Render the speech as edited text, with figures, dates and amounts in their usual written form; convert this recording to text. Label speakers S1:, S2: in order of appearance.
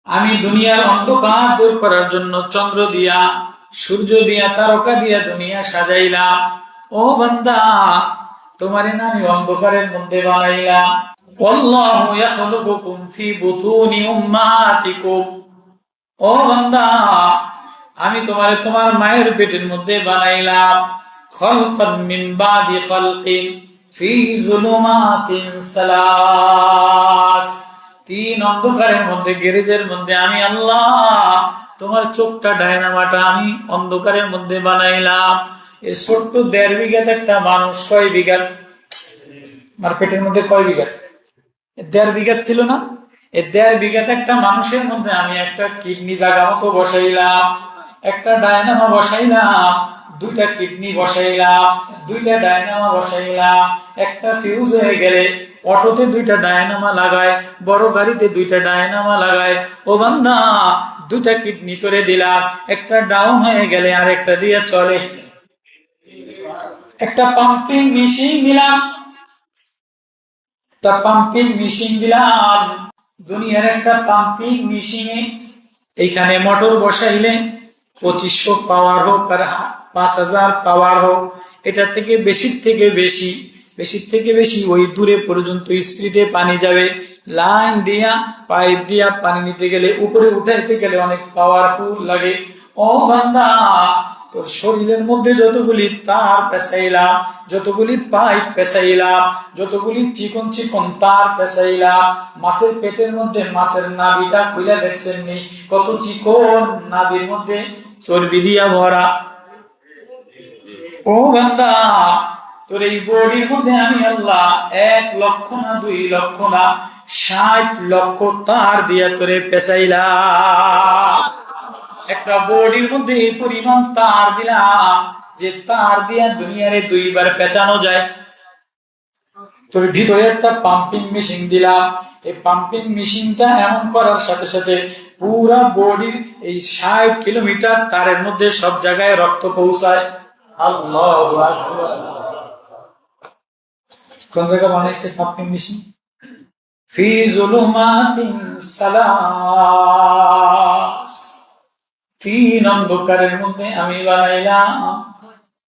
S1: আমি দুনিয়ার অন্ধকার দূর করার জন্য চন্দ্র দিয়া, সূর্য দিয়া, তারকা দিয়া দুনিয়া সাজাইলাম। ও বান্দা, তোমারে না আমি অন্ধকারের মধ্যে বানাইলাম। আল্লাহু ইয়াখলুকুকুম ফি বুতুনি উম্মাহাতিকুম। ও বান্দা, আমি তোমারে তোমার মায়ের পেটের মধ্যে বানাইলাম। খালকান মিন বাদি খালকিন ফি যুলুমাতিন সালাস। তিন অন্ধকারের মধ্যে, গ্যারেজের মধ্যে আমি আল্লাহ তোমার চোখটা, ডায়নামাটা আমি অন্ধকারের মধ্যে বানাইলাম। এই ছোট্ট ১.৫ বিঘাত একটা মানুষ কয় বিঘাত? আমার পেটের মধ্যে কয় বিঘাত? ১.৫ বিঘাত ছিল না? এই ১.৫ বিঘাত একটা মানুষের মধ্যে আমি একটা কিডনি জায়গা মতো বসাইলাম, একটা ডায়নামা বসাইলাম, দুইটা কিডনি বসাইলাম, দুইটা ডায়নামা বসাইলাম। একটা ফিউজ হয়ে গেলে অটোতে দুইটা ডায়নামা লাগায়, বড় গাড়িতে দুইটা ডায়নামা লাগায়। ও বান্দা, দুইটা কিডনি করে দিলাম, একটা ডাউন হয়ে গেলে আর একটা দিয়ে চলে। একটা পাম্পিং মেশিন দিলাম, পাম্পিং মেশিন দিলাম। দুনিয়ার একটা পাম্পিং মেশিনে এইখানে মোটর বসাইলে ২৫০০ পাওয়ার হোক আর ৫০০০ পাওয়ার হোক, এটা থেকে বেশির থেকে বেশি ওই দূরে পর্যন্ত স্পিডে পানি যাবে। লাইন দিয়া, পাইপ দিয়া পানি নিতে গেলে, উপরে উঠাইতে গেলে অনেক পাওয়ারফুল লাগে। ও বান্দা, তোর শরীরের মধ্যে যতগুলি তার পেঁচাইলাম, যতগুলি পাইপ পেঁচাইলাম, যতগুলি চিকন চিকন তার পেঁচাইলাম, মাছের পেটের মধ্যে মাছের নাভিটা খুলে দেখছেন নি? কত চিকন নাভির মধ্যে চর্বি দিয়া ভরা। ও বান্দা, তোর এই বডির মধ্যে আমি আল্লাহ ১ লক্ষ না ২ লক্ষ না ৬০ লক্ষ তার দিয়া তোরে পেঁচাইলাম। একটা বডির মধ্যে এই পরিমাণ তার দিলাম যে তার দিয়া দুনিয়ারে ২ বার পেঁচানো যায়। তোর ভিতরে একটা পাম্পিং মেশিন দিলাম, এই পাম্পিং মেশিনটা এমন করার সাথে সাথে পুরা বডির এই ৬০ কিলোমিটার তারের মধ্যে সব জায়গায় রক্ত পৌঁছায়। আল্লাহু আকবার। কোন জায়গা বানাইছে পাম্পিং মেশিন? ফি যুলুমাতিন সালাস। ৩ অন্ধকারের মধ্যে আমি বানাইলাম।